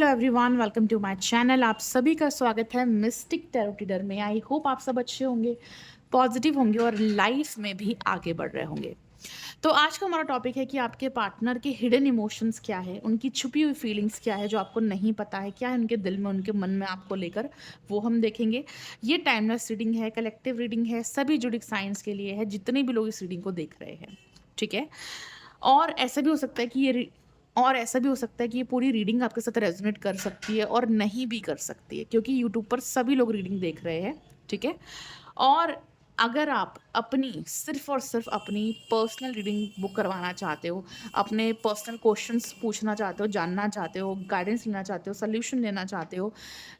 Everyone, welcome to my channel. आप सभी का स्वागत है मिस्टिक टैरो रीडर में। आई होप आप सब अच्छे होंगे, पॉजिटिव होंगे और लाइफ में भी आगे बढ़ रहे होंगे। तो आज का हमारा टॉपिक है कि आपके पार्टनर के हिडन इमोशंस क्या है, उनकी छुपी हुई फीलिंग्स क्या है जो आपको नहीं पता है, क्या है उनके दिल में, उनके मन में आपको लेकर, वो हम देखेंगे। ये टाइमलेस रीडिंग है, कलेक्टिव रीडिंग है, सभी जुडिक साइंस के लिए है, जितने भी लोग इस रीडिंग को देख रहे हैं। ठीक है। और ऐसा भी हो सकता है कि और ऐसा भी हो सकता है कि ये पूरी रीडिंग आपके साथ रेजोनेट कर सकती है और नहीं भी कर सकती है, क्योंकि यूट्यूब पर सभी लोग रीडिंग देख रहे हैं। ठीक है। और अगर आप अपनी सिर्फ और सिर्फ अपनी पर्सनल रीडिंग बुक करवाना चाहते हो, अपने पर्सनल क्वेश्चंस पूछना चाहते हो, जानना चाहते हो, गाइडेंस लेना चाहते हो, सोल्यूशन लेना चाहते हो,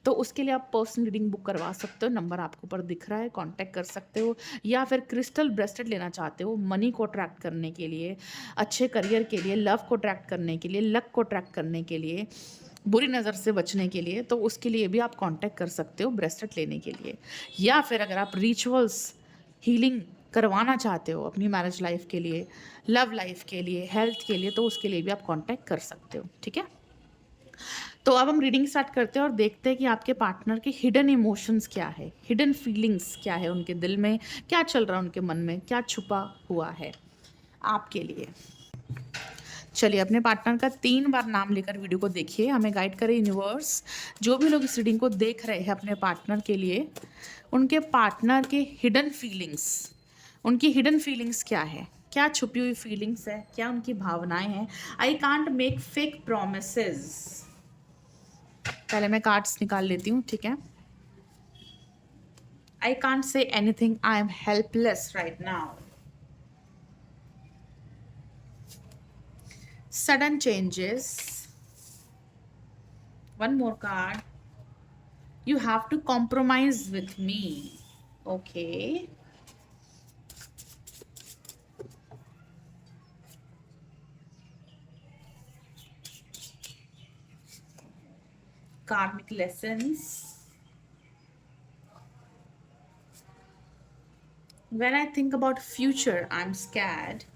तो उसके लिए आप पर्सनल रीडिंग बुक करवा सकते हो। नंबर आपको ऊपर दिख रहा है, कांटेक्ट कर सकते हो। या फिर क्रिस्टल ब्रेसलेट लेना चाहते हो मनी को अट्रैक्ट करने के लिए, अच्छे करियर के लिए, लव को अट्रैक्ट करने के लिए, लक को अट्रैक्ट करने के लिए, बुरी नज़र से बचने के लिए, तो उसके लिए भी आप कांटेक्ट कर सकते हो ब्रेसलेट लेने के लिए। या फिर अगर आप रिचुअल्स हीलिंग करवाना चाहते हो अपनी मैरिज लाइफ के लिए, लव लाइफ के लिए, हेल्थ के लिए, तो उसके लिए भी आप कांटेक्ट कर सकते हो। ठीक है। तो अब हम रीडिंग स्टार्ट करते हैं और देखते हैं कि आपके पार्टनर के हिडन इमोशंस क्या है, हिडन फीलिंग्स क्या है, उनके दिल में क्या चल रहा है, उनके मन में क्या छुपा हुआ है आपके लिए। चलिए, अपने पार्टनर का 3 बार नाम लेकर वीडियो को देखिए, हमें गाइड करे यूनिवर्स। जो भी लोग इस रीडिंग को देख रहे हैं अपने पार्टनर के लिए, उनके पार्टनर के हिडन फीलिंग्स, उनकी हिडन फीलिंग्स क्या है, क्या छुपी हुई फीलिंग्स है, क्या उनकी भावनाएं हैं। I can't make fake promises. पहले मैं कार्ड्स निकाल लेती हूँ। ठीक है। I can't say anything, I am helpless right now. Sudden changes. One more card. You have to compromise with me. Okay. Karmic lessons. When I think about future, I'm scared.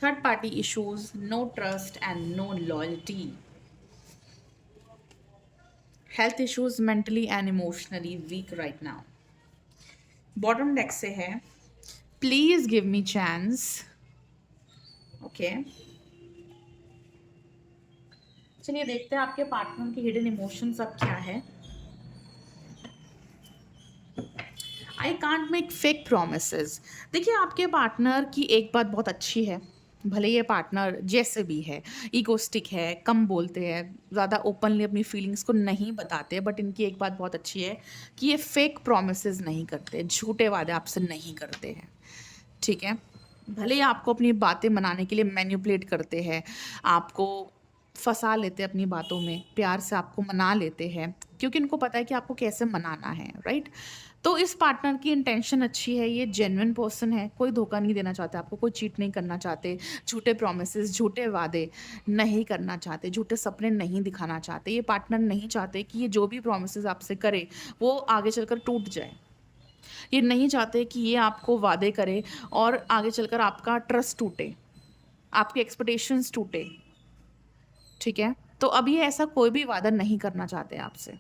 Third party issues, no trust and no loyalty. Health issues, mentally and emotionally weak right now. Bottom deck से है, please give me chance. Okay. चलिए देखते हैं आपके partner की hidden emotions अब क्या है। I can't make fake promises. देखिए, आपके पार्टनर की एक बात बहुत अच्छी है, भले ये पार्टनर जैसे भी है, ईगोस्टिक है, कम बोलते हैं, ज़्यादा ओपनली अपनी फीलिंग्स को नहीं बताते, बट इनकी एक बात बहुत अच्छी है कि ये फेक प्रोमिसेस नहीं करते, झूठे वादे आपसे नहीं करते हैं। ठीक है। भले ही आपको अपनी बातें मनाने के लिए मैनिपुलेट करते हैं, आपको फंसा लेते हैं अपनी बातों में, प्यार से आपको मना लेते हैं, क्योंकि इनको पता है कि आपको कैसे मनाना है। राइट। तो इस पार्टनर की इंटेंशन अच्छी है, ये जेन्युइन पर्सन है, कोई धोखा नहीं देना चाहते आपको, कोई चीट नहीं करना चाहते, झूठे प्रोमिसेस, झूठे वादे नहीं करना चाहते, झूठे सपने नहीं दिखाना चाहते। ये पार्टनर नहीं चाहते कि ये जो भी प्रोमिसेस आपसे करे वो आगे चलकर टूट जाए। ये नहीं चाहते कि ये आपको वादे करे और आगे चलकर आपका ट्रस्ट टूटे, आपके एक्सपेक्टेशंस टूटे। ठीक है। तो अब ये ऐसा कोई भी वादा नहीं करना चाहते आपसे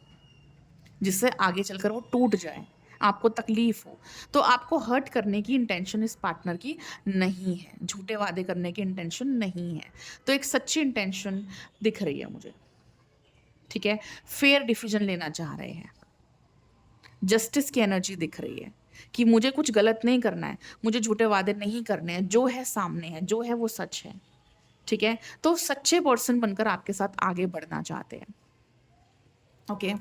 जिससे आगे चलकर वो टूट जाए, आपको तकलीफ हो। तो आपको हर्ट करने की इंटेंशन इस पार्टनर की नहीं है, झूठे वादे करने की इंटेंशन नहीं है। तो एक सच्ची इंटेंशन दिख रही है मुझे। ठीक है। फेयर डिसीजन लेना चाह रहे हैं, जस्टिस की एनर्जी दिख रही है कि मुझे कुछ गलत नहीं करना है, मुझे झूठे वादे नहीं करने हैं, जो है सामने है, जो है वो सच है। ठीक है। तो सच्चे पर्सन बनकर आपके साथ आगे बढ़ना चाहते हैं। ओके।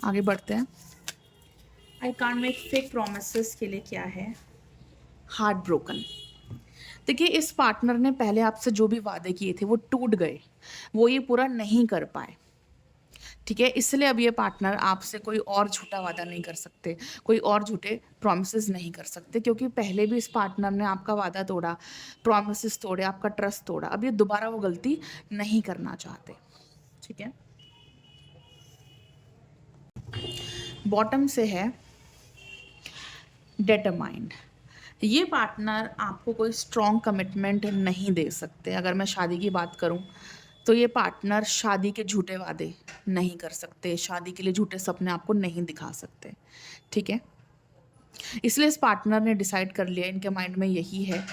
आगे बढ़ते हैं। I can't make fake promises के लिए क्या है, हार्ट ब्रोकन। देखिए, इस पार्टनर ने पहले आपसे जो भी वादे किए थे वो टूट गए, वो ये पूरा नहीं कर पाए। ठीक है। इसलिए अब ये पार्टनर आपसे कोई और झूठा वादा नहीं कर सकते, कोई और झूठे प्रोमिसेस नहीं कर सकते, क्योंकि पहले भी इस पार्टनर ने आपका वादा तोड़ा, प्रोमिसेस तोड़े, आपका ट्रस्ट तोड़ा। अब ये दोबारा वो गलती नहीं करना चाहते। ठीक है। बॉटम से है, डिटरमाइंड। ये पार्टनर आपको कोई स्ट्रॉन्ग कमिटमेंट नहीं दे सकते। अगर मैं शादी की बात करूँ तो ये पार्टनर शादी के झूठे वादे नहीं कर सकते, शादी के लिए झूठे सपने आपको नहीं दिखा सकते, ठीक है? इसलिए इस पार्टनर ने डिसाइड कर लिया, इनके माइंड में यही है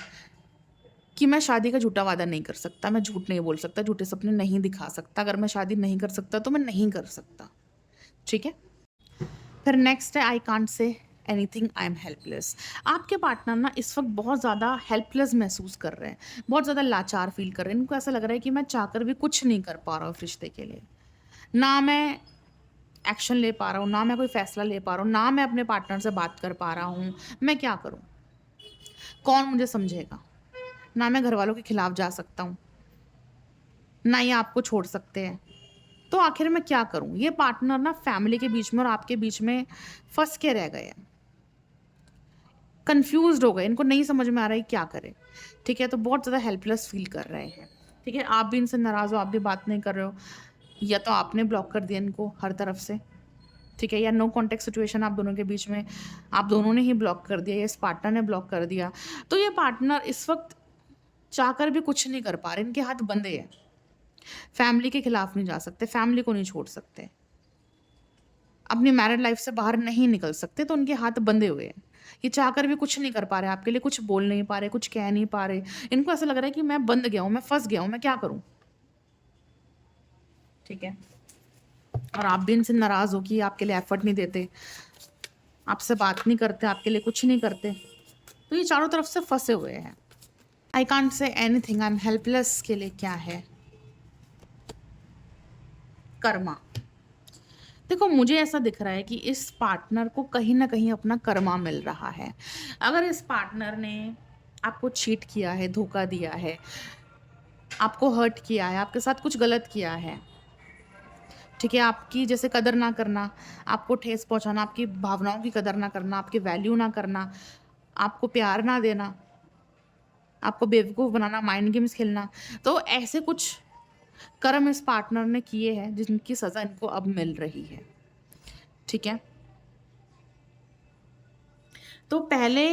कि मैं शादी का झूठा वादा नहीं कर सकता, मैं झूठ नहीं बोल सकता, झूठे सपने नहीं दिखा सकता। अगर मैं शादी नहीं कर सकता तो मैं नहीं कर सकता, ठीक है? फिर नेक्स्ट है I can't say anything, I am helpless. आपके पार्टनर ना इस वक्त बहुत ज़्यादा हेल्पलेस महसूस कर रहे हैं, बहुत ज़्यादा लाचार फील कर रहे हैं। इनको ऐसा लग रहा है कि मैं चाहकर भी कुछ नहीं कर पा रहा हूँ इस रिश्ते के लिए। ना मैं एक्शन ले पा रहा हूँ, ना मैं कोई फैसला ले पा रहा हूँ, ना मैं अपने पार्टनर से बात कर पा रहा हूँ। मैं क्या करूँ? कौन मुझे समझेगा? ना मैं घर वालों के खिलाफ जा सकता हूँ, ना ये आपको छोड़ सकते हैं। तो आखिर मैं क्या करूँ? ये पार्टनर ना फैमिली के बीच में और आपके बीच में फंस के रह गए हैं, कंफ्यूज्ड हो गए, इनको नहीं समझ में आ रहा है क्या करें, ठीक है? तो बहुत ज़्यादा हेल्पलेस फील कर रहे हैं, ठीक है? आप भी इनसे नाराज़ हो, आप भी बात नहीं कर रहे हो, या तो आपने ब्लॉक कर दिया इनको हर तरफ से, ठीक है? या नो कॉन्टैक्ट सिचुएशन आप दोनों के बीच में, आप दोनों ने ही ब्लॉक कर दिया या इस पार्टनर ने ब्लॉक कर दिया। तो ये पार्टनर इस वक्त चाहकर भी कुछ नहीं कर पा रहे, इनके हाथ बंधे हैं। फैमिली के खिलाफ नहीं जा सकते, फैमिली को नहीं छोड़ सकते, अपनी मैरिड लाइफ से बाहर नहीं निकल सकते, तो उनके हाथ बंधे हुए हैं। ये चाहकर भी कुछ नहीं कर पा रहे, आपके लिए कुछ बोल नहीं पा रहे, कुछ कह नहीं पा रहे। इनको ऐसा लग रहा है कि मैं बंध गया हूँ, मैं फंस गया हूँ, मैं क्या करूँ, ठीक है? और आप भी इनसे नाराज़ हो कि आपके लिए एफर्ट नहीं देते, आपसे बात नहीं करते, आपके लिए कुछ नहीं करते। तो ये चारों तरफ से फंसे हुए हैं। I can't say anything, I am helpless के लिए क्या है? कर्मा। देखो, मुझे ऐसा दिख रहा है कि इस पार्टनर को कहीं ना कहीं अपना कर्मा मिल रहा है। अगर इस पार्टनर ने आपको चीट किया है, धोखा दिया है, आपको हर्ट किया है, आपके साथ कुछ गलत किया है, ठीक है? आपकी जैसे कदर ना करना, आपको ठेस पहुंचाना, आपकी भावनाओं की कदर ना करना, आपकी वैल्यू ना करना, आपको प्यार ना देना, आपको बेवकूफ़ बनाना, माइंड गेम्स खेलना, तो ऐसे कुछ कर्म इस पार्टनर ने किए हैं जिनकी सज़ा इनको अब मिल रही है, ठीक है? तो पहले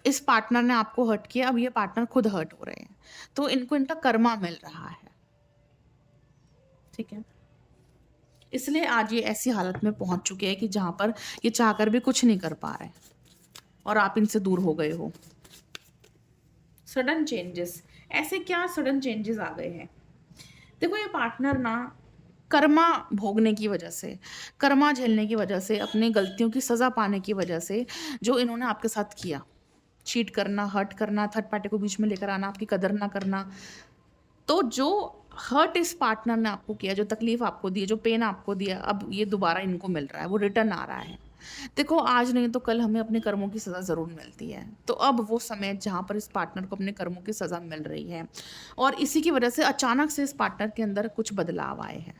इस पार्टनर ने आपको हर्ट किया, अब ये पार्टनर खुद हर्ट हो रहे हैं, तो इनको इनका कर्मा मिल रहा है, ठीक है? इसलिए आज ये ऐसी हालत में पहुंच चुके हैं कि जहां पर ये चाहकर भी कुछ नहीं कर पा रहे और आप इनसे दूर हो गए हो। सडन चेंजेस, ऐसे क्या सडन चेंजेस आ गए हैं? देखो, ये पार्टनर ना कर्मा भोगने की वजह से, कर्मा झेलने की वजह से, अपनी गलतियों की सज़ा पाने की वजह से, जो इन्होंने आपके साथ किया, चीट करना, हर्ट करना, थर्ड पार्टी को बीच में लेकर आना, आपकी कदर ना करना, तो जो हर्ट इस पार्टनर ने आपको किया, जो तकलीफ आपको दी, जो पेन आपको दिया, अब ये दोबारा इनको मिल रहा है, वो रिटर्न आ रहा है। देखो, आज नहीं तो कल हमें अपने कर्मों की सज़ा ज़रूर मिलती है। तो अब वो समय है जहाँ पर इस पार्टनर को अपने कर्मों की सज़ा मिल रही है, और इसी की वजह से अचानक से इस पार्टनर के अंदर कुछ बदलाव आए हैं।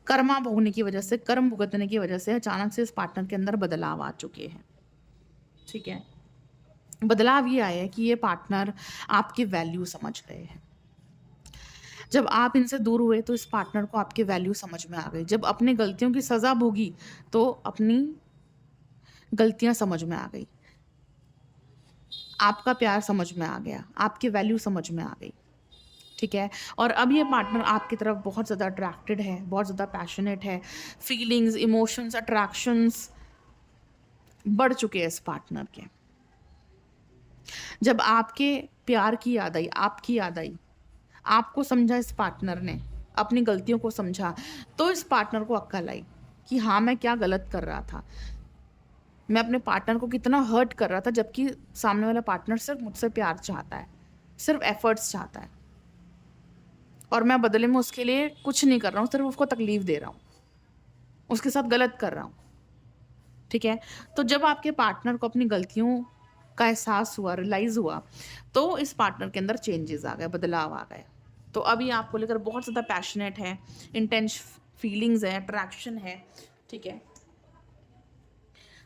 कर्मा भोगने की वजह से, कर्म भुगतने की वजह से अचानक से इस पार्टनर के अंदर बदलाव आ चुके हैं, ठीक है? बदलाव ये आया है कि ये पार्टनर आपकी वैल्यू समझ गए हैं। जब आप इनसे दूर हुए तो इस पार्टनर को आपकी वैल्यू समझ में आ गई। जब अपनी गलतियों की सज़ा भोगी तो अपनी गलतियां समझ में आ गई, आपका प्यार समझ में आ गया, आपकी वैल्यू समझ में आ गई, ठीक है? और अब ये पार्टनर आपकी तरफ बहुत ज़्यादा अट्रैक्टेड है, बहुत ज़्यादा पैशनेट है, फीलिंग्स, इमोशंस, अट्रैक्शंस बढ़ चुके हैं इस पार्टनर के। जब आपके प्यार की याद आई, आपकी याद आई, आपको समझा इस पार्टनर ने, अपनी गलतियों को समझा, तो इस पार्टनर को अक्ल आई कि हाँ, मैं क्या गलत कर रहा था, मैं अपने पार्टनर को कितना हर्ट कर रहा था, जबकि सामने वाला पार्टनर सिर्फ मुझसे प्यार चाहता है, सिर्फ एफर्ट्स चाहता है, और मैं बदले में उसके लिए कुछ नहीं कर रहा हूँ, सिर्फ उसको तकलीफ दे रहा हूँ, उसके साथ गलत कर रहा हूँ, ठीक है? तो जब आपके पार्टनर को अपनी गलतियों का एहसास हुआ, रियलाइज़ हुआ, तो इस पार्टनर के अंदर चेंजेस आ गए, बदलाव आ गए। तो अभी आपको लेकर बहुत ज़्यादा पैशनेट है, इंटेंस फीलिंग्स है, अट्रैक्शन है, ठीक है?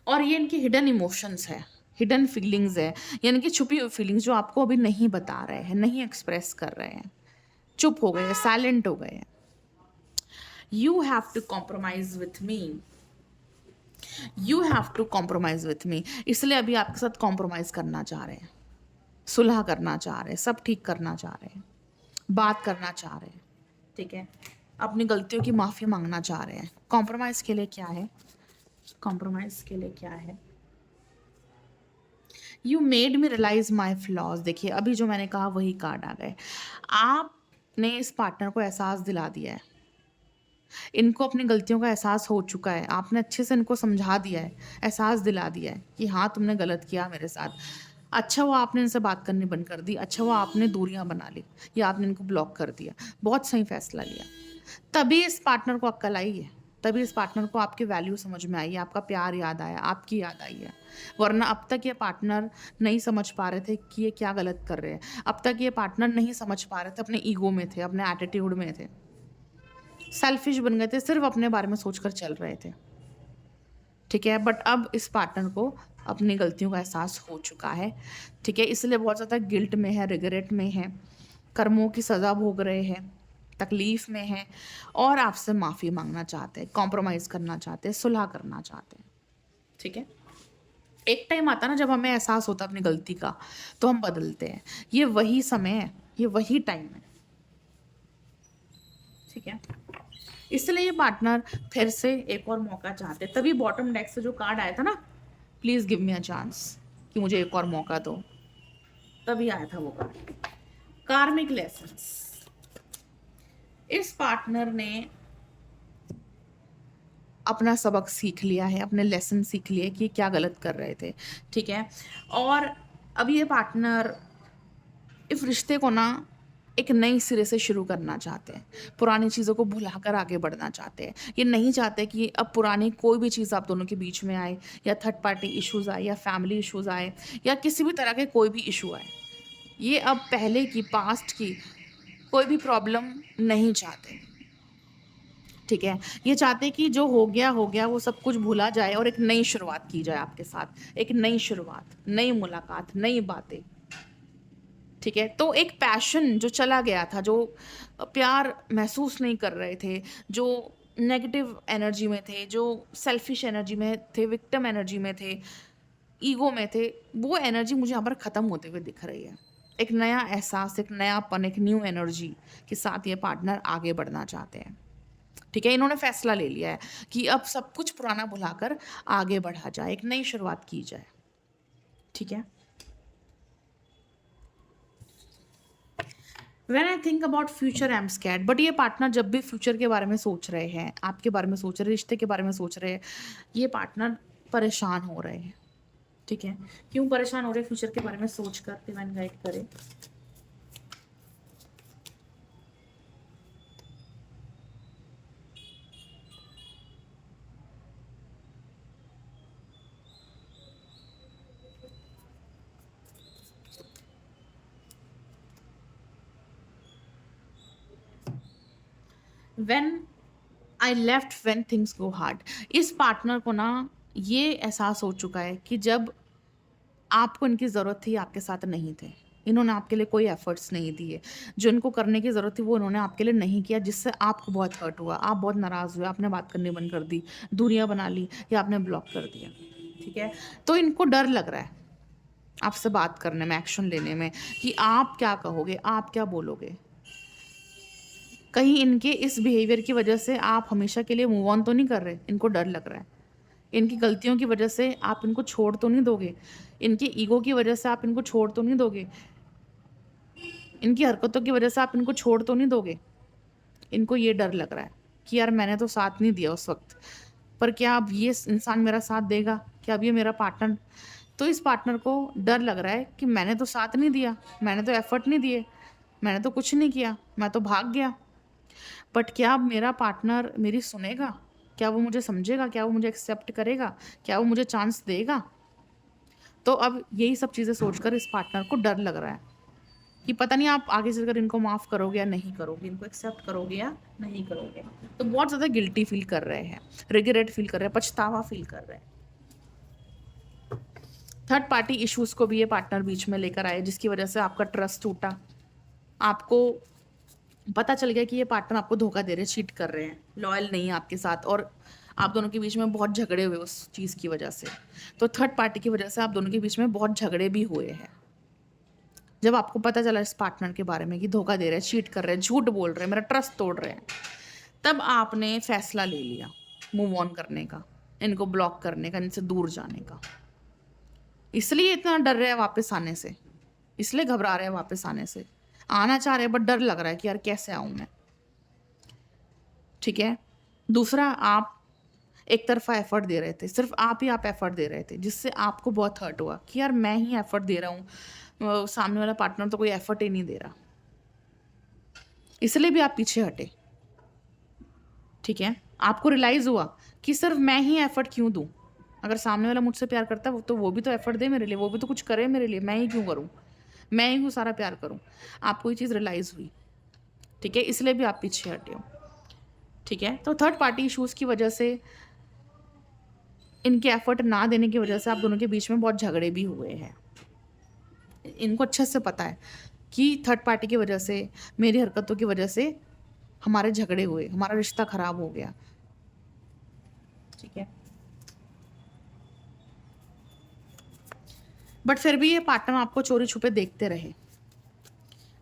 और ये इनकी हिडन इमोशंस है, हिडन फीलिंग्स है, यानी कि छुपी हुई फीलिंग्स जो आपको अभी नहीं बता रहे हैं, नहीं एक्सप्रेस कर रहे हैं, चुप हो गए हैं, साइलेंट हो गए हैं। You have to compromise with me, you have to compromise with me, इसलिए अभी आपके साथ कॉम्प्रोमाइज करना चाह रहे हैं, सुलह करना चाह रहे हैं, सब ठीक करना चाह रहे हैं, बात करना चाह रहे हैं, ठीक है, अपनी गलतियों की माफ़ी मांगना चाह रहे हैं। कॉम्प्रोमाइज के लिए क्या है, कॉम्प्रोमाइज के लिए क्या है, you made me realise my flaws. देखिए अभी जो मैंने कहा वही कार्ड आ गए। आपने इस पार्टनर को एहसास दिला दिया है, इनको अपनी गलतियों का एहसास हो चुका है, आपने अच्छे से इनको समझा दिया है, एहसास दिला दिया है कि हाँ तुमने गलत किया मेरे साथ। अच्छा हुआ आपने इनसे बात करनी बंद कर दी, अच्छा हुआ आपने दूरियां बना ली या आपने इनको ब्लॉक कर दिया, बहुत सही फैसला लिया। तभी इस पार्टनर को अक्ल आई है, तभी इस पार्टनर को आपकी वैल्यू समझ में आई है, आपका प्यार याद आया, आपकी याद आई है। वरना अब तक ये पार्टनर नहीं समझ पा रहे थे कि ये क्या गलत कर रहे हैं, अब तक ये पार्टनर नहीं समझ पा रहे थे, अपने ईगो में थे, अपने एटीट्यूड में थे, सेल्फिश बन गए थे, सिर्फ अपने बारे में सोचकर चल रहे थे, ठीक है। बट अब इस पार्टनर को अपनी गलतियों का एहसास हो चुका है, ठीक है, इसलिए बहुत ज़्यादा गिल्ट में है, रिग्रेट में है, कर्मों की सज़ा भोग रहे हैं, तकलीफ़ में है और आपसे माफ़ी मांगना चाहते हैं, कॉम्प्रोमाइज़ करना चाहते हैं, सुलह करना चाहते हैं, ठीक है। एक टाइम आता ना जब हमें एहसास होता है अपनी गलती का, तो हम बदलते हैं। ये वही समय है, ये वही टाइम है, ठीक है। इसलिए ये पार्टनर फिर से एक और मौका चाहते, तभी बॉटम डेक से जो कार्ड आया था ना, please give me a chance, कि मुझे एक और मौका दो, तभी आया था वो कार्ड, कार्मिक लेसन्स। इस पार्टनर ने अपना सबक सीख लिया है, अपने लेसन सीख लिए कि क्या गलत कर रहे थे, ठीक है। और अब ये पार्टनर इस रिश्ते को ना एक नई सिरे से शुरू करना चाहते हैं, पुरानी चीज़ों को भुलाकर आगे बढ़ना चाहते हैं। ये नहीं चाहते कि अब पुरानी कोई भी चीज़ आप दोनों के बीच में आए, या थर्ड पार्टी इश्यूज़ आए, या फैमिली इश्यूज़ आए, या किसी भी तरह के कोई भी इशू आए। ये अब पहले की, पास्ट की कोई भी प्रॉब्लम नहीं चाहते, ठीक है। ये चाहते कि जो हो गया वो सब कुछ भूला जाए और एक नई शुरुआत की जाए आपके साथ, एक नई शुरुआत, नई मुलाकात, नई बातें, ठीक है। तो एक पैशन जो चला गया था, जो प्यार महसूस नहीं कर रहे थे, जो नेगेटिव एनर्जी में थे, जो सेल्फिश एनर्जी में थे, विक्टिम एनर्जी में थे, ईगो में थे, वो एनर्जी मुझे यहाँ पर ख़त्म होते हुए दिख रही है। एक नया एहसास, एक नयापन, एक न्यू एनर्जी के साथ ये पार्टनर आगे बढ़ना चाहते हैं, ठीक है। इन्होंने फैसला ले लिया है कि अब सब कुछ पुराना भुलाकर आगे बढ़ा जाए, एक नई शुरुआत की जाए, ठीक है। When I think about future I am scared, but ये पार्टनर जब भी फ्यूचर के बारे में सोच रहे हैं, आपके बारे में सोच रहे हैं, रिश्ते के बारे में सोच रहे हैं, ये पार्टनर परेशान हो रहे हैं, ठीक है। क्यों परेशान हो रहे हैं, फ्यूचर के बारे में सोच कर, डिवाइन गाइड करे। When I left when things go hard, इस पार्टनर को ना ये एहसास हो चुका है कि जब आपको इनकी ज़रूरत थी, आपके साथ नहीं थे, इन्होंने आपके लिए कोई एफर्ट्स नहीं दिए, जो इनको करने की ज़रूरत थी वो इन्होंने आपके लिए नहीं किया, जिससे आपको बहुत हर्ट हुआ, आप बहुत नाराज़ हुए, आपने बात करनी बंद कर दी, दूरियां बना ली, या आपने ब्लॉक कर दिया, ठीक है। तो इनको डर लग रहा है आपसे बात करने में, एक्शन लेने में, कि आप क्या कहोगे, आप क्या बोलोगे। कहीं इनके इस बिहेवियर की वजह से आप हमेशा के लिए मूव ऑन तो नहीं कर रहे, इनको डर लग रहा है। इनकी गलतियों की वजह से आप इनको छोड़ तो नहीं दोगे, इनके ईगो की वजह से आप इनको छोड़ तो नहीं दोगे, इनकी हरकतों की वजह से आप इनको छोड़ तो नहीं दोगे। इनको ये डर लग रहा है कि यार मैंने तो साथ नहीं दिया उस वक्त, पर क्या अब ये इंसान मेरा साथ देगा, क्या अब ये मेरा पार्टनर। तो इस पार्टनर को डर लग रहा है कि मैंने तो साथ नहीं दिया, मैंने तो एफर्ट नहीं दिए, मैंने तो कुछ नहीं किया, मैं तो भाग गया, बट क्या अब मेरा पार्टनर मेरी सुनेगा, क्या वो मुझे समझेगा, क्या वो मुझे एक्सेप्ट करेगा, क्या वो मुझे चांस देगा। तो अब यही सब चीज़ें सोचकर इस पार्टनर को डर लग रहा है कि पता नहीं आप आगे चलकर इनको माफ़ करोगे या नहीं करोगे, इनको एक्सेप्ट करोगे या नहीं करोगे। तो बहुत ज़्यादा गिल्टी फील कर रहे हैं, रिग्रेट फील कर रहे हैं, पछतावा फील कर रहे हैं। थर्ड पार्टी इश्यूज़ को भी ये पार्टनर बीच में लेकर आए, जिसकी वजह से आपका ट्रस्ट टूटा, आपको पता चल गया कि ये पार्टनर आपको धोखा दे रहे हैं, चीट कर रहे हैं, लॉयल नहीं है आपके साथ, और आप दोनों के बीच में बहुत झगड़े हुए उस चीज़ की वजह से। तो थर्ड पार्टी की वजह से आप दोनों के बीच में बहुत झगड़े भी हुए हैं। जब आपको पता चला इस पार्टनर के बारे में कि धोखा दे रहे हैं, चीट कर रहे हैं, झूठ बोल रहे हैं, मेरा ट्रस्ट तोड़ रहे हैं, तब आपने फैसला ले लिया मूव ऑन करने का, इनको ब्लॉक करने का, इनसे दूर जाने का। इसलिए इतना डर रहे हैं वापस आने से, इसलिए घबरा रहे हैं वापस आने से। आना चाह रहे हैं बट डर लग रहा है कि यार कैसे आऊं मैं। ठीक है। दूसरा, आप एक तरफा एफर्ट दे रहे थे, सिर्फ आप एफर्ट दे रहे थे, जिससे आपको बहुत हर्ट हुआ कि यार मैं ही एफर्ट दे रहा हूँ, सामने वाला पार्टनर तो कोई एफर्ट ही नहीं दे रहा। इसलिए भी आप पीछे हटे। ठीक है। आपको रियलाइज हुआ कि सिर्फ मैं ही एफर्ट क्यों दूं, अगर सामने वाला मुझसे प्यार करता है तो वो भी तो एफर्ट दे मेरे लिए, वो भी तो कुछ करे मेरे लिए, मैं ही क्यों करूं, मैं ही क्यों सारा प्यार करूं। आपको ये चीज़ रियलाइज हुई। ठीक है। इसलिए भी आप पीछे हटे हो। ठीक है। तो थर्ड पार्टी इशूज़ की वजह से, इनके एफर्ट ना देने की वजह से आप दोनों के बीच में बहुत झगड़े भी हुए हैं। इनको अच्छे से पता है कि थर्ड पार्टी की वजह से, मेरी हरकतों की वजह से हमारे झगड़े हुए, हमारा रिश्ता खराब हो गया। ठीक है। बट फिर भी ये पार्टनर आपको चोरी छुपे देखते रहे,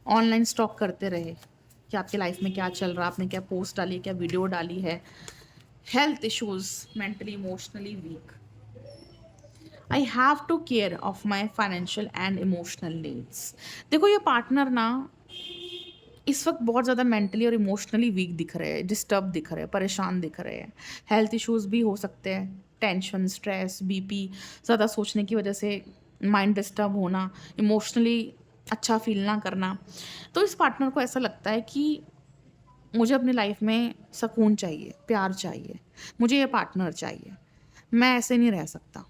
ऑनलाइन स्टॉक करते रहे कि आपकी लाइफ में क्या चल रहा है, आपने क्या पोस्ट डाली है, क्या वीडियो डाली है। Health issues, mentally emotionally weak. I have to care of my financial and emotional needs. देखो ये पार्टनर ना इस वक्त बहुत ज़्यादा मेंटली और इमोशनली वीक दिख रहे हैं, डिस्टर्ब दिख रहे हैं, परेशान दिख रहे हैं। हेल्थ इश्यूज भी हो सकते हैं, टेंशन, स्ट्रेस, बीपी, ज़्यादा सोचने की वजह से माइंड डिस्टर्ब होना, इमोशनली अच्छा फील ना करना। तो इस पार्टनर को ऐसा लगता है कि मुझे अपनी लाइफ में सुकून चाहिए, प्यार चाहिए, मुझे ये पार्टनर चाहिए, मैं ऐसे नहीं रह सकता।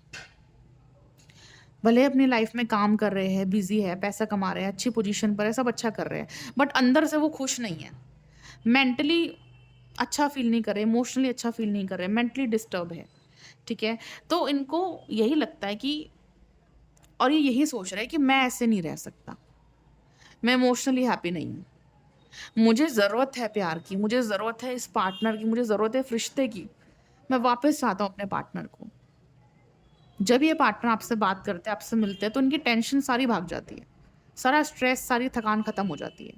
भले अपनी लाइफ में काम कर रहे हैं, बिजी है, पैसा कमा रहे हैं, अच्छी पोजीशन पर है, सब अच्छा कर रहे हैं, बट अंदर से वो खुश नहीं है। मेंटली अच्छा फील नहीं कर रहे, इमोशनली अच्छा फील नहीं कर रहे, मेंटली डिस्टर्ब है। ठीक है। तो इनको यही लगता है कि, और ये यही सोच रहे हैं कि मैं ऐसे नहीं रह सकता, मैं इमोशनली हैप्पी नहीं हूँ, मुझे ज़रूरत है प्यार की, मुझे ज़रूरत है इस पार्टनर की, मुझे ज़रूरत है इस रिश्ते की, मैं वापस चाहता हूँ अपने पार्टनर को। जब ये पार्टनर आपसे बात करते हैं, आपसे मिलते हैं, तो उनकी टेंशन सारी भाग जाती है, सारा स्ट्रेस, सारी थकान खत्म हो जाती है।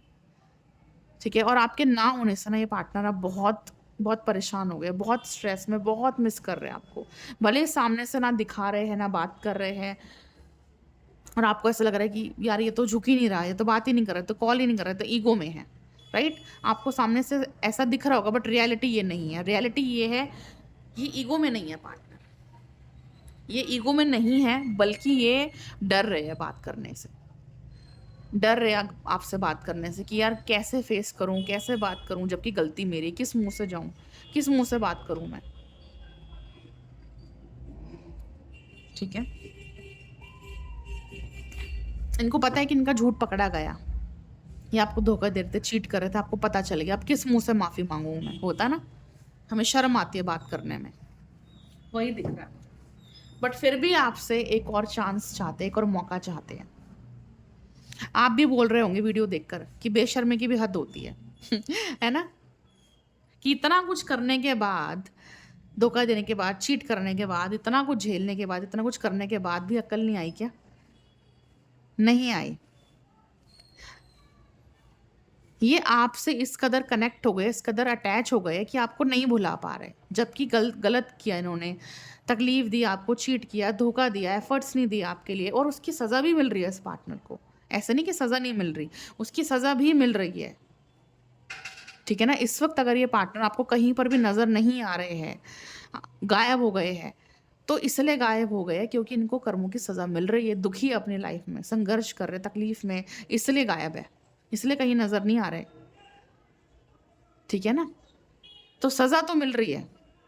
ठीक है। और आपके ना होने से ना ये पार्टनर अब बहुत बहुत परेशान हो गए, बहुत स्ट्रेस में, बहुत मिस कर रहे हैं आपको। भले ही सामने से ना दिखा रहे हैं, ना बात कर रहे हैं, और आपको ऐसा लग रहा है कि यार ये तो झुक ही नहीं रहा है, ये तो बात ही नहीं कर रहा है, तो कॉल ही नहीं कर रहा है, तो ईगो में है। राइट। आपको सामने से ऐसा दिख रहा होगा बट रियलिटी ये नहीं है। रियलिटी ये है, ये ईगो में नहीं है पार्टनर, ये ईगो में नहीं है, बल्कि ये डर रहे हैं बात करने से, डर रहे हैं आपसे बात करने से कि यार कैसे फेस करूं, कैसे बात करूं, जबकि गलती मेरी, किस मुंह से जाऊं, किस मुंह से बात करूं मैं। ठीक है। इनको पता है कि इनका झूठ पकड़ा गया, ये आपको धोखा दे रहे थे, चीट कर रहे थे, आपको पता चल गया, अब किस मुंह से माफ़ी मांगू मैं, होता ना, हमें शर्म आती है बात करने में, वही दिख रहा है। बट फिर भी आपसे एक और चांस चाहते हैं, एक और मौका चाहते हैं। आप भी बोल रहे होंगे वीडियो देखकर कि बेशर्मी की भी हद होती है है ना, कि इतना कुछ करने के बाद, धोखा देने के बाद, चीट करने के बाद, इतना कुछ झेलने के बाद, इतना कुछ करने के बाद भी अक्ल नहीं आई क्या? नहीं आई। ये आपसे इस कदर कनेक्ट हो गए, इस कदर अटैच हो गए कि आपको नहीं भुला पा रहे, जबकि गलत किया इन्होंने, तकलीफ दी आपको, चीट किया, धोखा दिया, एफर्ट्स नहीं दिया आपके लिए, और उसकी सज़ा भी मिल रही है इस पार्टनर को। ऐसा नहीं कि सज़ा नहीं मिल रही, उसकी सज़ा भी मिल रही है। ठीक है ना। इस वक्त अगर ये पार्टनर आपको कहीं पर भी नज़र नहीं आ रहे हैं, गायब हो गए हैं, तो इसलिए गायब हो गए क्योंकि इनको कर्मों की सज़ा मिल रही है, दुखी है अपनी लाइफ में, संघर्ष कर रहे, तकलीफ में, इसलिए गायब है, इसलिए कहीं नज़र नहीं आ रहे। ठीक है ना। तो सज़ा तो मिल रही है,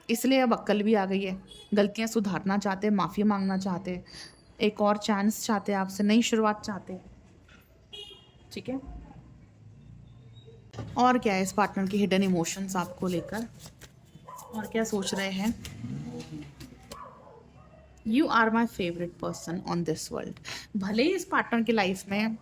इसलिए अब अक्ल भी आ गई है, गलतियां सुधारना चाहते, माफ़ी मांगना चाहते, एक और चांस चाहते, आपसे नई शुरुआत चाहते। ठीक है। और क्या है इस पार्टनर की हिडन इमोशंस आपको लेकर, और क्या सोच रहे हैं? You are my favourite person on this world. भले ही इस पार्टनर की लाइफ में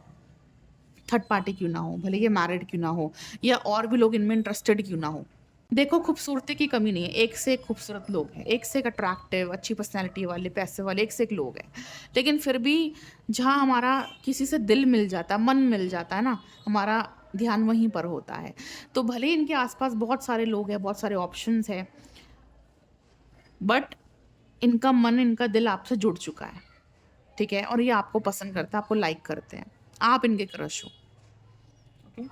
थर्ड पार्टी क्यों ना हो, भले ये मैरिड क्यों ना हो, या और भी लोग इनमें इंटरेस्टेड क्यों ना हो, देखो, खूबसूरती की कमी नहीं है, एक से एक खूबसूरत लोग हैं, एक से एक अट्रैक्टिव, अच्छी पर्सनैलिटी वाले, पैसे वाले, एक से एक लोग हैं। लेकिन फिर भी जहाँ हमारा किसी से दिल मिल जाता है, मन मिल जाता है ना, हमारा ध्यान वहीं पर होता है। तो भले ही इनके आस-पास बहुत सारे लोग हैं, बहुत सारे ऑप्शंस हैं, बट इनका मन, इनका दिल आपसे जुड़ चुका है, ठीक है? और ये आपको पसंद करते हैं, आपको लाइक करते हैं। आप इनके क्रश हो, ओके?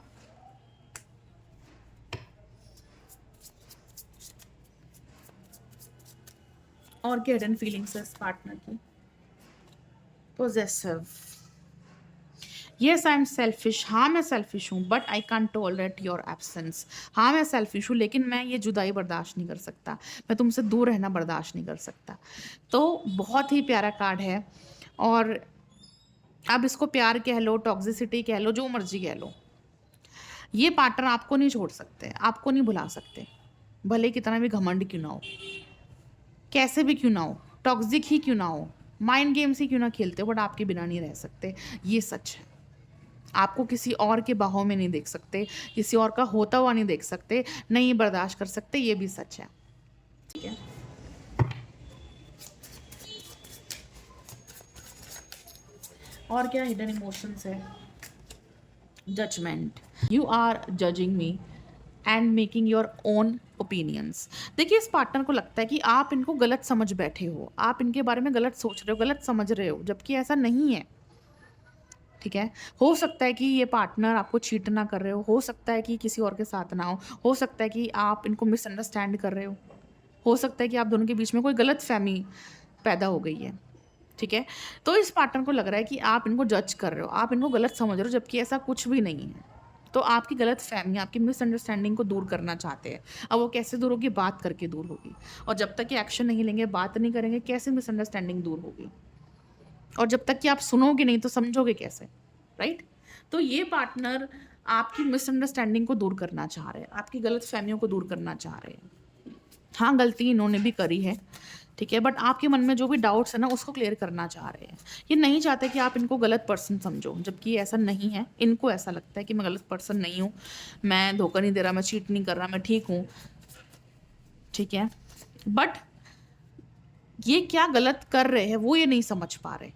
और क्या हिडन फीलिंग्स है इस पार्टनर की? Possessive. Yes, I am selfish. हाँ, मैं सेल्फिश हूँ, but I can't tolerate your absence. हाँ, मैं सेल्फिश हूँ, लेकिन मैं ये जुदाई बर्दाश्त नहीं कर सकता। मैं तुमसे दूर रहना बर्दाश्त नहीं कर सकता। तो बहुत ही प्यारा कार्ड है, और अब इसको प्यार कह लो, टॉक्सिसिटी कह लो, जो मर्जी कह लो, ये पार्टनर आपको नहीं छोड़ सकते, आपको नहीं भुला सकते, भले कितना भी घमंड क्यों ना हो, कैसे भी क्यों ना हो, टॉक्सिक ही क्यों ना हो, माइंड गेम्स ही क्यों ना खेलते हो, बट आपके बिना नहीं रह सकते। ये सच है। आपको किसी और के बाहों में नहीं देख सकते, किसी और का होता हुआ नहीं देख सकते, नहीं बर्दाश्त कर सकते, ये भी सच है, ठीक है? और क्या हिडन इमोशंस है? Judgment. You are judging me and making your own opinions. देखिए, इस पार्टनर को लगता है कि आप इनको गलत समझ बैठे हो, आप इनके बारे में गलत सोच रहे हो, गलत समझ रहे हो, जबकि ऐसा नहीं है, ठीक है? हो सकता है कि ये पार्टनर आपको चीट ना कर रहे हो सकता है कि किसी और के साथ ना हो सकता है कि आप इनको मिसअंडरस्टैंड कर रहे हो सकता है कि आप दोनों के बीच में कोई गलतफ़हमी पैदा हो गई है, ठीक है? तो इस पार्टनर को लग रहा है कि आप इनको जज कर रहे हो, आप इनको गलत समझ रहे हो, जबकि ऐसा कुछ भी नहीं है। तो आपकी गलतफ़हमी, आपकी मिसअंडरस्टैंडिंग को दूर करना चाहते हैं। अब वो कैसे दूर होगी? बात करके दूर होगी, और जब तक कि एक्शन नहीं लेंगे, बात नहीं करेंगे, कैसे मिसअंडरस्टैंडिंग दूर होगी? और जब तक कि आप सुनोगे नहीं, तो समझोगे कैसे, राइट? तो ये पार्टनर आपकी मिसअंडरस्टैंडिंग को दूर करना चाह रहे हैं, आपकी गलतफ़हमियों को दूर करना चाह रहे हैं। हाँ, गलती इन्होंने भी करी है, ठीक है? बट आपके मन में जो भी डाउट्स है ना, उसको क्लियर करना चाह रहे हैं। ये नहीं चाहते कि आप इनको गलत पर्सन समझो, जबकि ऐसा नहीं है। इनको ऐसा लगता है कि मैं गलत पर्सन नहीं हूँ, मैं धोखा नहीं दे रहा, मैं चीट नहीं कर रहा, मैं ठीक हूँ, ठीक है? बट ये क्या गलत कर रहे हैं, वो ये नहीं समझ पा रहे,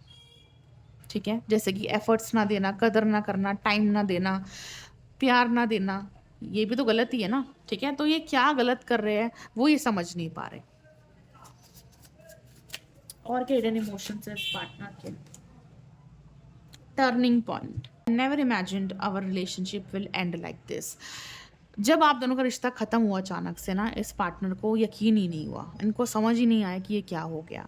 ठीक है? जैसे कि एफर्ट्स ना देना, कदर ना करना, टाइम ना देना, प्यार ना देना, ये भी तो गलत ही है ना, ठीक है? तो ये क्या गलत कर रहे हैं, वो ये समझ नहीं पा रहे। और क्या हिडन इमोशंस है इस पार्टनर के? Turning point. Never imagined our relationship will end like this. जब आप दोनों का रिश्ता ख़त्म हुआ अचानक से ना, इस पार्टनर को यकीन ही नहीं हुआ, इनको समझ ही नहीं आया कि ये क्या हो गया।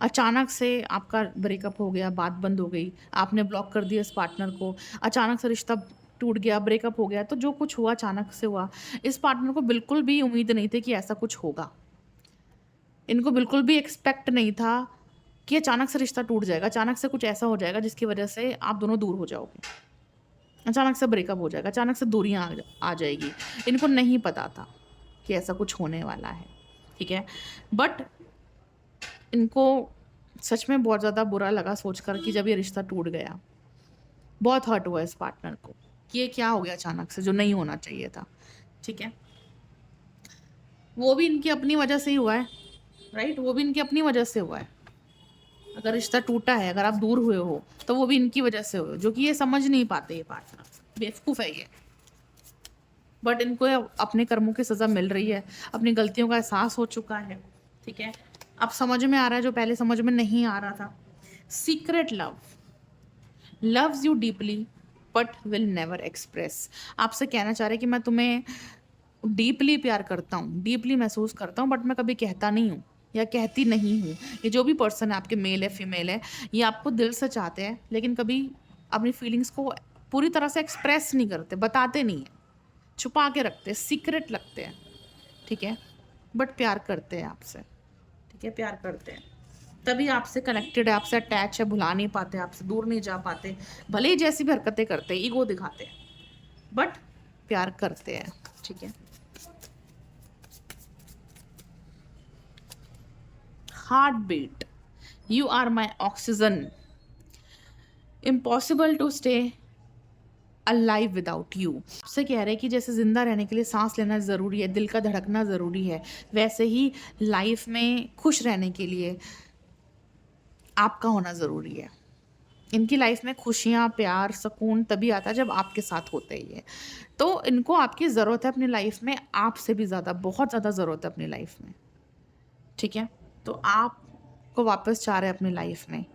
अचानक से आपका ब्रेकअप हो गया, बात बंद हो गई, आपने ब्लॉक कर दिया इस पार्टनर को, अचानक से रिश्ता टूट गया, ब्रेकअप हो गया, तो जो कुछ हुआ अचानक से हुआ। इस पार्टनर को बिल्कुल भी उम्मीद नहीं थी कि ऐसा कुछ होगा। इनको बिल्कुल भी एक्सपेक्ट नहीं था कि अचानक से रिश्ता टूट जाएगा, अचानक से कुछ ऐसा हो जाएगा जिसकी वजह से आप दोनों दूर हो जाओगे। अचानक से ब्रेकअप हो जाएगा, अचानक से दूरियाँ आ जाएगी। इनको नहीं पता था कि ऐसा कुछ होने वाला है, ठीक है? बट इनको सच में बहुत ज़्यादा बुरा लगा सोचकर कि जब ये रिश्ता टूट गया, बहुत हर्ट हुआ इस पार्टनर को कि ये क्या हो गया अचानक से, जो नहीं होना चाहिए था, ठीक है? वो भी इनकी अपनी वजह से ही हुआ है, राइट? वो भी इनकी अपनी वजह से हुआ है। अगर रिश्ता टूटा है, अगर आप दूर हुए हो, तो वो भी इनकी वजह से हुए हो, जो कि ये समझ नहीं पाते, ये पार्टनर बेवकूफ़ है ये। बट इनको अपने कर्मों की सज़ा मिल रही है, अपनी गलतियों का एहसास हो चुका है, ठीक है? अब समझ में आ रहा है जो पहले समझ में नहीं आ रहा था। Secret love loves you deeply but will never express. आपसे कहना चाह रहे हैं कि मैं तुम्हें डीपली प्यार करता हूँ, डीपली महसूस करता हूँ, बट मैं कभी कहता नहीं हूँ या कहती नहीं हूँ। ये जो भी पर्सन है, आपके मेल है, फीमेल है, ये आपको दिल से चाहते हैं, लेकिन कभी अपनी फीलिंग्स को पूरी तरह से एक्सप्रेस नहीं करते, बताते नहीं हैं, छुपा के रखते हैं, सीक्रेट लगते हैं, ठीक है? बट प्यार करते हैं आपसे, ठीक है? प्यार करते हैं, तभी आपसे कनेक्टेड है, आपसे अटैच है, भुला नहीं पाते, आपसे दूर नहीं जा पाते, भले ही जैसी भी हरकतें करते हैं, ईगो दिखाते हैं, बट प्यार करते हैं, ठीक है? Heartbeat. You are my oxygen, impossible to stay alive without you. उससे कह रहे हैं कि जैसे ज़िंदा रहने के लिए सांस लेना ज़रूरी है, दिल का धड़कना ज़रूरी है, वैसे ही लाइफ में खुश रहने के लिए आपका होना ज़रूरी है। इनकी लाइफ में खुशियाँ, प्यार, सुकून तभी आता है जब आपके साथ होते ही है। तो इनको आपकी ज़रूरत है अपनी लाइफ में, आपसे भी ज़्यादा, बहुत ज़्यादा ज़रूरत है अपनी लाइफ में, ठीक है? तो आपको वापस चाह रहे हैं अपनी लाइफ में।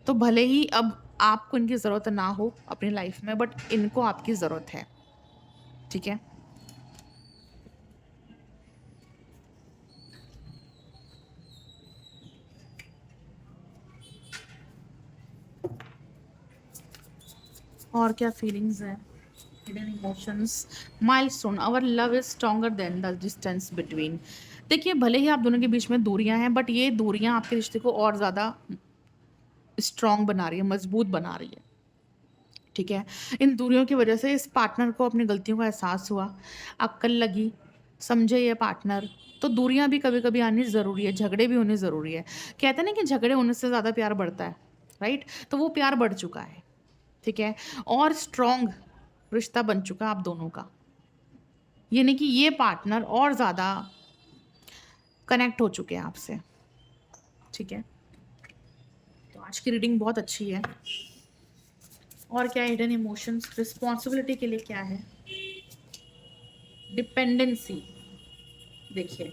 तो भले ही अब आपको इनकी ज़रूरत ना हो अपनी लाइफ में, बट इनको आपकी ज़रूरत है, ठीक है? और क्या फीलिंग्स हैं? Hidden emotions, milestone, our love is stronger than the distance between. देखिए, भले ही आप दोनों के बीच में दूरियां हैं, बट ये दूरियां आपके रिश्ते को और ज़्यादा स्ट्रॉन्ग बना रही है, मजबूत बना रही है, ठीक है? इन दूरियों की वजह से इस पार्टनर को अपनी गलतियों का एहसास हुआ, अक्ल लगी, समझे ये पार्टनर। तो दूरियां भी कभी कभी आनी ज़रूरी है, झगड़े भी होने ज़रूरी है। कहते हैं ना कि झगड़े होने से ज़्यादा प्यार बढ़ता है, राइट? तो वो प्यार बढ़ चुका है, ठीक है? और स्ट्रॉन्ग रिश्ता बन चुका है आप दोनों का। ये नहीं कि ये पार्टनर और ज़्यादा कनेक्ट हो चुके हैं आपसे, ठीक है? तो आज की रीडिंग बहुत अच्छी है। और क्या हिडन इमोशंस, रिस्पॉन्सिबिलिटी के लिए क्या है? डिपेंडेंसी, देखिए,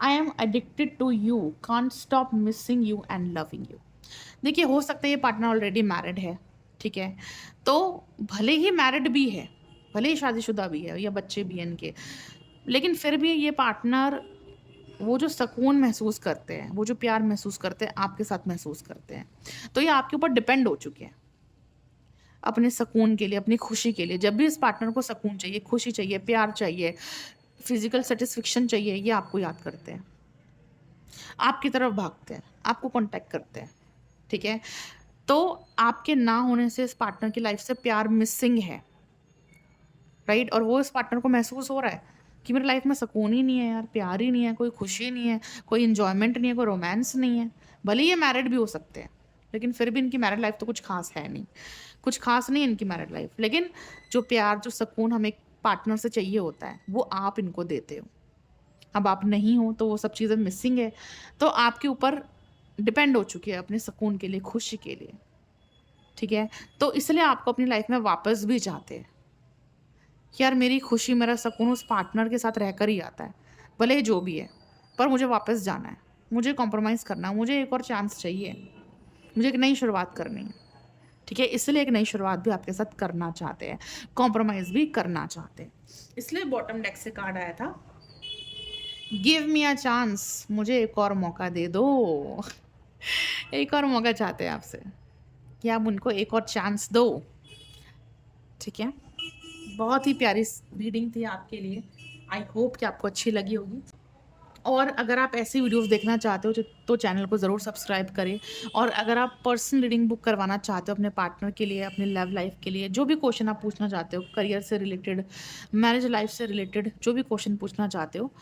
I am addicted to you, can't stop missing you and loving you. देखिए, हो सकता है ये पार्टनर ऑलरेडी मैरिड है, ठीक है? तो भले ही मैरिड भी है, भले ही शादीशुदा भी है या बच्चे भी हैं इनके, लेकिन फिर भी ये पार्टनर वो जो सुकून महसूस करते हैं, वो जो प्यार महसूस करते हैं, आपके साथ महसूस करते हैं, तो ये आपके ऊपर डिपेंड हो चुके हैं अपने सुकून के लिए, अपनी खुशी के लिए। जब भी इस पार्टनर को सुकून चाहिए, खुशी चाहिए, प्यार चाहिए, फिजिकल सेटिस्फेक्शन चाहिए, ये आपको याद करते हैं, आपकी तरफ भागते हैं, आपको कांटेक्ट करते हैं, ठीक है? तो आपके ना होने से इस पार्टनर की लाइफ से प्यार मिसिंग है, राइट? और वो इस पार्टनर को महसूस हो रहा है कि मेरी लाइफ में सुकून ही नहीं है यार, प्यार ही नहीं है, कोई खुशी नहीं है, कोई इन्जॉयमेंट नहीं है, कोई रोमांस नहीं है। भले ही ये मैरिड भी हो सकते हैं, लेकिन फिर भी इनकी मैरिड लाइफ तो कुछ खास है नहीं, कुछ खास नहीं है इनकी मैरिड लाइफ। लेकिन जो प्यार, जो सुकून हमें एक पार्टनर से चाहिए होता है, वो आप इनको देते हो। अब आप नहीं हो तो वो सब चीज़ें मिसिंग है, तो आपके ऊपर डिपेंड हो चुकी है अपने सुकून के लिए, खुशी के लिए, ठीक है? तो इसलिए आपको अपनी लाइफ में वापस भी चाहते हैं कि यार मेरी खुशी, मेरा सुकून उस पार्टनर के साथ रहकर ही आता है, भले ही जो भी है, पर मुझे वापस जाना है, मुझे कॉम्प्रोमाइज़ करना है, मुझे एक और चांस चाहिए, मुझे एक नई शुरुआत करनी है, ठीक है? इसलिए एक नई शुरुआत भी आपके साथ करना चाहते हैं, कॉम्प्रोमाइज़ भी करना चाहते हैं। इसलिए बॉटम डेक से कार्ड आया था, गिव मी अ चांस, मुझे एक और मौका दे दो। एक और मौका चाहते हैं आपसे कि आप उनको एक और चांस दो, ठीक है? बहुत ही प्यारी रीडिंग थी आपके लिए। आई होप कि आपको अच्छी लगी होगी। और अगर आप ऐसी वीडियोस देखना चाहते हो तो चैनल को ज़रूर सब्सक्राइब करें। और अगर आप पर्सनल रीडिंग बुक करवाना चाहते हो अपने पार्टनर के लिए, अपने लव लाइफ के लिए, जो भी क्वेश्चन आप पूछना चाहते हो, करियर से रिलेटेड, मैरिज लाइफ से रिलेटेड, जो भी क्वेश्चन पूछना चाहते हो,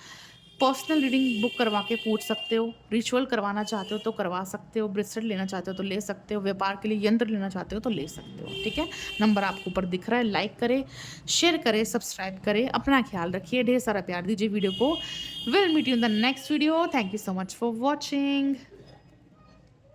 पर्सनल रीडिंग बुक करवा के पूछ सकते हो। रिचुअल करवाना चाहते हो तो करवा सकते हो, ब्रेसलेट लेना चाहते हो तो ले सकते हो, व्यापार के लिए यंत्र लेना चाहते हो तो ले सकते हो, ठीक है? नंबर आपको ऊपर दिख रहा है। लाइक करें, शेयर करें, सब्सक्राइब करें, अपना ख्याल रखिए, ढेर सारा प्यार दीजिए वीडियो को। Will meet you in the next video. Thank you so much for watching.